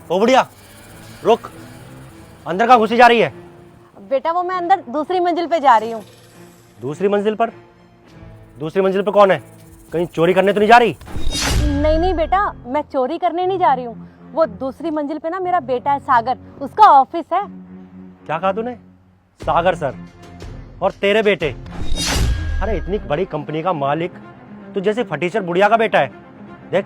ओ बुढ़िया रुक, अंदर कहाँ घुसी जा रही है? बेटा वो मैं अंदर दूसरी मंजिल पे जा रही हूँ। दूसरी मंजिल पर? दूसरी मंजिल पर कौन है? कहीं चोरी करने तो नहीं जा रही? नहीं नहीं बेटा, मैं चोरी करने नहीं जा रही हूँ। वो दूसरी मंजिल पे ना मेरा बेटा है सागर, उसका ऑफिस है। क्या कहा तूने? सागर सर और तेरे बेटे? अरे इतनी बड़ी कंपनी का मालिक तू जैसे फटीचर बुढ़िया का बेटा है। देख,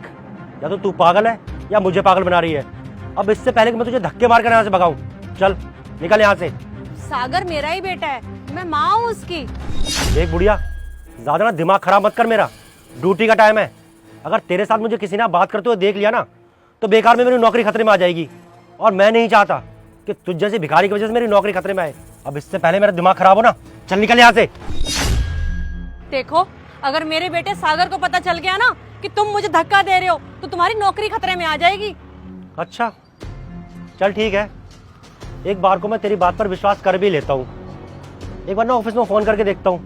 या तो तू पागल है या मुझे पागल बना रही है। अब इससे पहले कि मैं तुझे धक्के मार कर यहाँ से भगाऊं, चल निकल यहाँ से। सागर मेरा ही बेटा है, मैं माँ हूँ उसकी। देख बुढ़िया, ज्यादा ना दिमाग खराब मत कर मेरा, ड्यूटी का टाइम है। अगर तेरे साथ मुझे किसी ने बात करते हुए देख लिया ना तो बेकार में मेरी नौकरी खतरे में आ जाएगी, और मैं नहीं चाहता कि तुझ जैसे भिखारी की वजह से मेरी नौकरी खतरे में आए। अब इससे पहले मेरा दिमाग खराब हो ना, चल निकल यहाँ से। देखो, अगर मेरे बेटे सागर को पता चल गया ना कि तुम मुझे धक्का दे रहे हो तो तुम्हारी नौकरी खतरे में आ जाएगी। अच्छा चल ठीक है, एक बार को मैं तेरी बात पर विश्वास कर भी लेता हूँ। एक बार ना ऑफिस में फ़ोन करके देखता हूँ,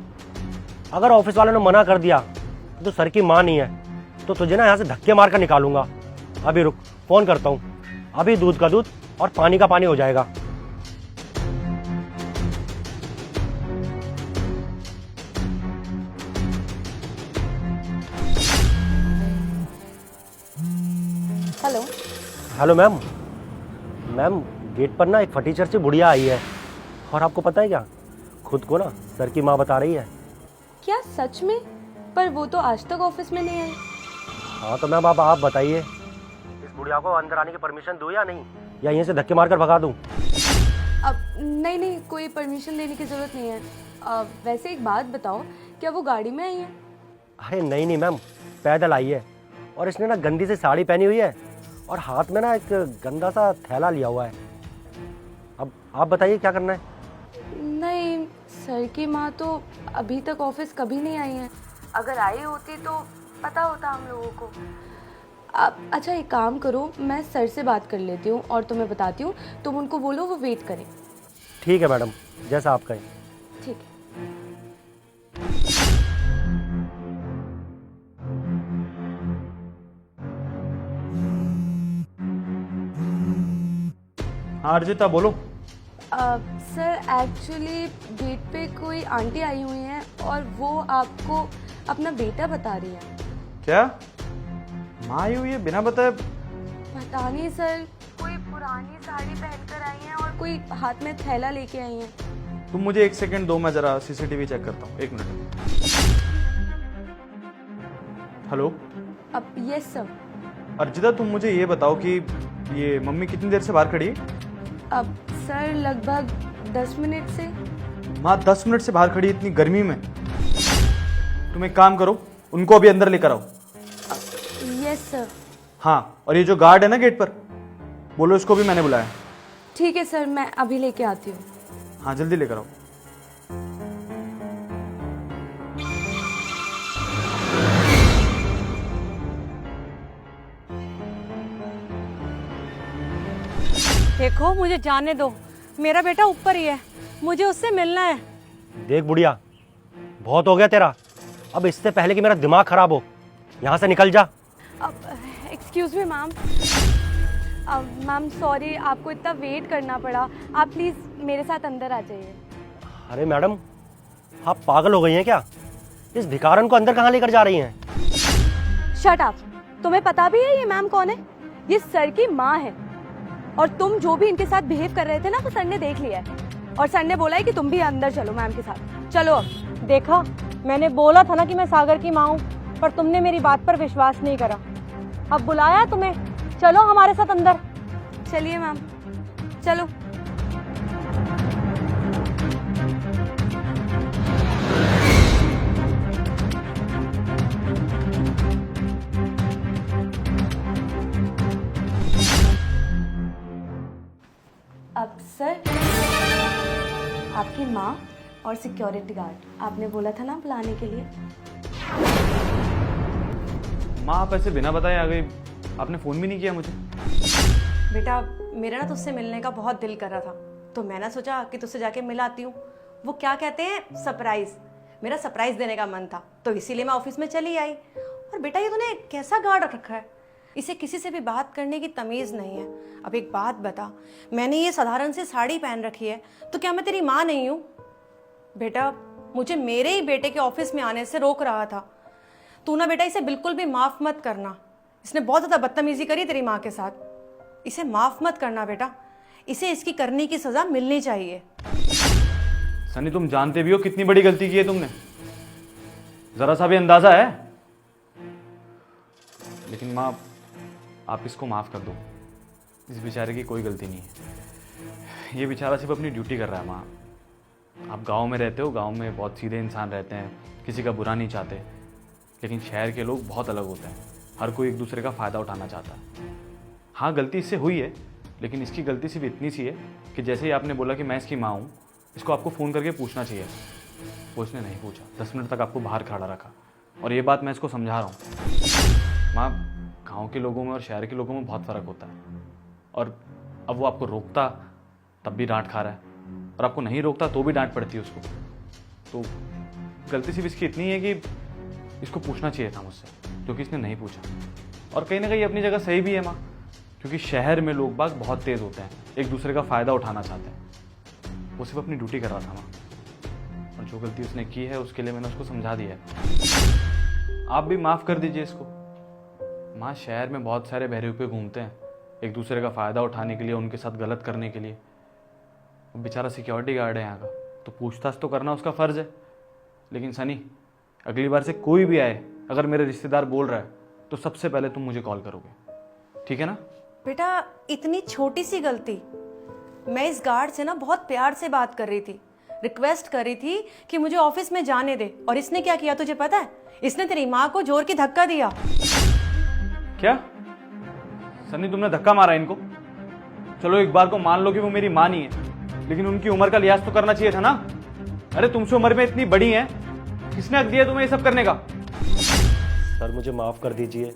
अगर ऑफिस वालों ने मना कर दिया तो सर की माँ नहीं है तो तुझे ना यहाँ से धक्के मार कर निकालूंगा। अभी रुक, फ़ोन करता हूँ, अभी दूध का दूध और पानी का पानी हो जाएगा। Hello. Hello ma'am. Ma'am gate पर ना एक फटीचर से बुढ़िया आई है, और आपको पता है क्या, खुद को ना सर की माँ बता रही है। क्या सच में? पर वो तो आज तक ऑफिस में नहीं आई। हाँ तो मैम अब आप बताइए, इस बुढ़िया को अंदर आने की परमिशन दूँ या नहीं, या यहीं से धक्के मार कर भगा दूँ? अब नहीं नहीं, कोई परमिशन लेने की जरूरत नहीं है। वैसे एक बात बताओ, क्या वो गाड़ी में आई है? अरे नहीं नहीं मैम, पैदल आई है, और इसने ना गंदी सी साड़ी पहनी हुई है और हाथ में ना एक गंदा सा थैला लिया हुआ है। अब आप बताइए क्या करना है? नहीं, सर की माँ तो अभी तक ऑफिस कभी नहीं आई है। अगर आई होती तो पता होता हम लोगों को। अच्छा एक काम करो, मैं सर से बात कर लेती हूँ और तुम्हें बताती हूँ, तुम उनको बोलो वो वेट करें। ठीक है मैडम, जैसा आप कहें। ठीक है। हाँ अर्जिता बोलो। सर एक्चुअली गेट पे कोई आंटी आई हुई हैं और वो आपको अपना बेटा बता रही है। क्या माँ आई हुई है बिना बताए? पता नहीं सर, कोई पुरानी साड़ी पहनकर आई हैं और कोई हाथ में थैला लेके आई हैं। तुम मुझे एक सेकंड दो, मैं जरा सीसीटीवी चेक करता हूँ, एक मिनट। हेलो। अब यस सर। अर्जिता तुम मुझे ये बताओ कि ये मम्मी कितनी देर से बाहर खड़ी है? अब सर लगभग 10 मिनट से। माँ 10 मिनट से बाहर खड़ी है इतनी गर्मी में? तुम एक काम करो, उनको अभी अंदर लेकर आओ। Yes sir. हाँ, और ये जो गार्ड है ना गेट पर, बोलो इसको भी मैंने बुलाया। ठीक है सर, मैं अभी लेके आती हूँ। हाँ जल्दी लेकर आओ। देखो मुझे जाने दो, मेरा बेटा ऊपर ही है, मुझे उससे मिलना है। देख बुढ़िया, बहुत हो गया तेरा, अब इससे पहले कि मेरा दिमाग खराब हो यहाँ से निकल जा। अब excuse me ma'am. Ma'am sorry, आपको इतना वेट करना पड़ा। आप प्लीज़ मेरे साथ अंदर आ जाइए। अरे मैडम, आप पागल हो गई हैं क्या? इस भिखारन को अंदर कहाँ लेकर जा रही हैं? Shut up. तुम्हें पता भी है ये मैम कौन है? ये सर की माँ है, और तुम जो भी इनके साथ बिहेव कर रहे थे ना वो सर ने देख लिया है, और सर ने बोला है कि तुम भी अंदर चलो मैम के साथ। चलो अब। देखा, मैंने बोला था ना कि मैं सागर की माँ हूँ, पर तुमने मेरी बात पर विश्वास नहीं करा। अब बुलाया है तुम्हें, चलो हमारे साथ अंदर। चलिए मैम, चलो। अब सर, आपकी माँ और सिक्योरिटी गार्ड, आपने बोला था ना बुलाने के लिए। माँ आप ऐसे बिना बताए आ गई, आपने फ़ोन भी नहीं किया मुझे। बेटा मेरा ना तुझसे मिलने का बहुत दिल कर रहा था, तो मैंने सोचा कि तुझसे जाके मिल आती हूँ। वो क्या कहते हैं, सरप्राइज। मेरा सरप्राइज देने का मन था, तो इसीलिए मैं ऑफिस में चली आई। और बेटा ये तूने कैसा गार्ड रखा है? इसे किसी से भी बात करने की तमीज़ नहीं है। अब एक बात बता, मैंने ये साधारण सी साड़ी पहन रखी है तो क्या मैं तेरी माँ नहीं हूँ? बेटा, मुझे मेरे ही बेटे के ऑफिस में आने से रोक रहा था। तू ना बेटा इसे बिल्कुल भी माफ़ मत करना। इसने बहुत ज़्यादा बदतमीजी करी तेरी माँ के साथ। इसे माफ़ मत करना बेटा, इसे इसकी करने की सज़ा मिलनी चाहिए। सनी, तुम जानते भी हो कितनी बड़ी गलती की है तुमने, जरा सा भी अंदाजा है? लेकिन माँ, आप इसको माफ कर दो। इस बेचारे की कोई गलती नहीं है। ये बेचारा सिर्फ अपनी ड्यूटी कर रहा है। माँ, आप गांव में रहते हो, गांव में बहुत सीधे इंसान रहते हैं, किसी का बुरा नहीं चाहते। लेकिन शहर के लोग बहुत अलग होते हैं, हर कोई एक दूसरे का फ़ायदा उठाना चाहता है। हाँ, गलती इससे हुई है, लेकिन इसकी गलती सिर्फ इतनी सी है कि जैसे ही आपने बोला कि मैं इसकी माँ हूँ, इसको आपको फ़ोन करके पूछना चाहिए। वो इसने नहीं पूछा, 10 मिनट तक आपको बाहर खड़ा रखा। और ये बात मैं इसको समझा रहा हूँ। माँ, गाँव के लोगों में और शहर के लोगों में बहुत फ़र्क होता है। और अब वो आपको रोकता तब भी डांट खा रहा है, और आपको नहीं रोकता तो भी डांट पड़ती है उसको। तो गलती सिर्फ इसकी इतनी है कि इसको पूछना चाहिए था मुझसे, क्योंकि इसने नहीं पूछा। और कहीं ना कहीं अपनी जगह सही भी है माँ, क्योंकि शहर में लोग बाग बहुत तेज़ होते हैं, एक दूसरे का फ़ायदा उठाना चाहते हैं। वो सिर्फ अपनी ड्यूटी कर रहा था माँ, और जो गलती उसने की है उसके लिए मैंने उसको समझा दिया है। आप भी माफ़ कर दीजिए इसको। माँ, शहर में बहुत सारे बहरे घूमते हैं, एक दूसरे का फ़ायदा उठाने के लिए, उनके साथ गलत करने के लिए। बेचारा सिक्योरिटी गार्ड है यहाँ का, तो पूछताछ तो करना उसका फ़र्ज़ है। लेकिन सनी, अगली बार से कोई भी आए, अगर मेरे रिश्तेदार बोल रहा है, तो सबसे पहले तुम मुझे कॉल करोगे, ठीक है ना? बेटा, इतनी छोटी सी गलती। मैं इस गार्ड से ना बहुत प्यार से बात कर रही थी, रिक्वेस्ट कर रही थी कि मुझे ऑफिस में जाने दे, और इसने क्या किया तुझे पता है? इसने तेरी माँ को जोर की धक्का दिया। क्या सनी, तुमने धक्का मारा इनको? चलो एक बार को मान लो कि वो मेरी माँ नहीं है, लेकिन उनकी उम्र का लिहाज तो करना चाहिए था ना। अरे तुमसे उम्र में इतनी बड़ी है, किसने हक दिया तुम्हें ये सब करने का? सर, मुझे माफ़ कर दीजिए।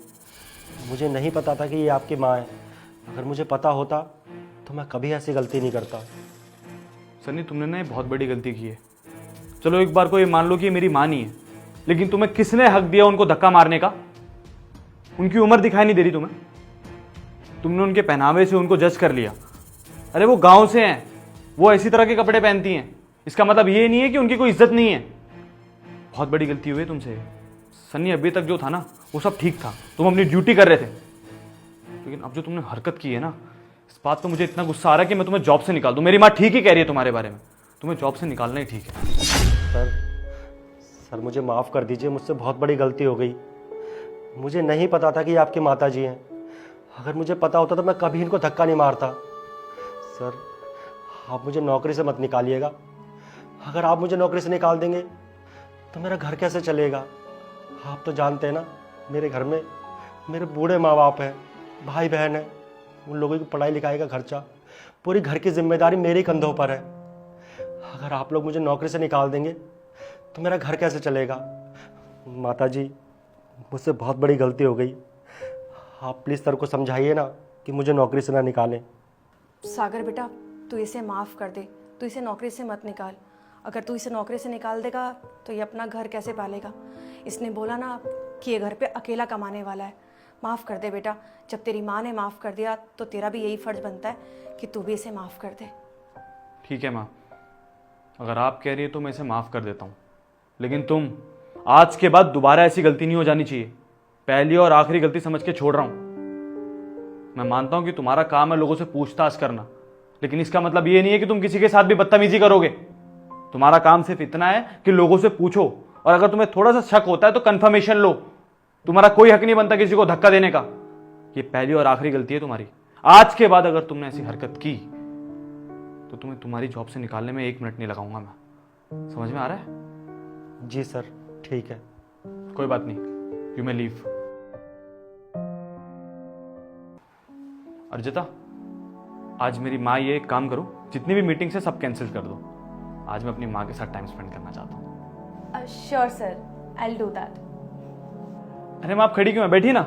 मुझे नहीं पता था कि ये आपकी माँ है। अगर मुझे पता होता तो मैं कभी ऐसी गलती नहीं करता। सनी, तुमने ना बहुत बड़ी गलती की है। चलो एक बार को ये मान लो कि ये मेरी माँ नहीं है, लेकिन तुम्हें किसने हक दिया उनको धक्का मारने का? उनकी उम्र दिखाई नहीं दे रही तुम्हें? तुमने उनके पहनावे से उनको जज कर लिया। अरे वो गांव से हैं, वो ऐसी तरह के कपड़े पहनती हैं, इसका मतलब ये नहीं है कि उनकी कोई इज्जत नहीं है। बहुत बड़ी गलती हुई है तुमसे सन्नी। अभी तक जो था ना वो सब ठीक था, तुम अपनी ड्यूटी कर रहे थे। लेकिन अब जो तुमने हरकत की है ना, इस बात पर मुझे इतना गुस्सा आ रहा है कि मैं तुम्हें जॉब से निकाल दूं। मेरी माँ ठीक ही कह रही है तुम्हारे बारे में, तुम्हें जॉब से निकालना ही ठीक है। सर, मुझे माफ़ कर दीजिए, मुझसे बहुत बड़ी गलती हो गई। मुझे नहीं पता था कि ये आपकी माता जी हैं। अगर मुझे पता होता तो मैं कभी इनको धक्का नहीं मारता। सर, आप मुझे नौकरी से मत निकालिएगा। अगर आप मुझे नौकरी से निकाल देंगे तो मेरा घर कैसे चलेगा? आप तो जानते हैं ना, मेरे घर में मेरे बूढ़े माँ बाप हैं, भाई बहन हैं, उन लोगों की पढ़ाई लिखाई का खर्चा, पूरी घर की जिम्मेदारी मेरे कंधों पर है। अगर आप लोग मुझे नौकरी से निकाल देंगे तो मेरा घर कैसे चलेगा? माता जी, मुझसे बहुत बड़ी गलती हो गई। आप प्लीज़ सर को समझाइए ना कि मुझे नौकरी से ना निकालें। सागर बेटा, तू इसे माफ़ कर दे, तू इसे नौकरी से मत निकाल। अगर तू इसे नौकरी से निकाल देगा तो ये अपना घर कैसे पालेगा? इसने बोला ना कि ये घर पे अकेला कमाने वाला है। माफ़ कर दे बेटा, जब तेरी माँ ने माफ़ कर दिया तो तेरा भी यही फ़र्ज़ बनता है कि तू भी इसे माफ़ कर दे। ठीक है माँ, अगर आप कह रही है तो मैं इसे माफ़ कर देता हूँ, लेकिन तुम आज के बाद दोबारा ऐसी गलती नहीं हो जानी चाहिए। पहली और आखिरी गलती समझ के छोड़ रहा हूँ। मैं मानता हूँ कि तुम्हारा काम है लोगों से पूछताछ करना, लेकिन इसका मतलब ये नहीं है कि तुम किसी के साथ भी बदतमीजी करोगे। तुम्हारा काम सिर्फ इतना है कि लोगों से पूछो, और अगर तुम्हें थोड़ा सा शक होता है तो कंफर्मेशन लो। तुम्हारा कोई हक नहीं बनता किसी को धक्का देने का। ये पहली और आखिरी गलती है तुम्हारी। आज के बाद अगर तुमने ऐसी हरकत की तो तुम्हें तुम्हारी जॉब से निकालने में 1 मिनट नहीं लगाऊंगा मैं। समझ में आ रहा है? जी सर, ठीक है। कोई बात नहीं, यू मे लीव। अर्जिता, आज मेरी माँ, ये एक काम करो, जितनी भी मीटिंग्स है सब कैंसिल कर दो। आज मैं अपनी माँ के साथ टाइम स्पेंड करना चाहता हूँ। Sure sir, I will do that. अरे माँ, आप खड़ी क्यों है? बैठी ना।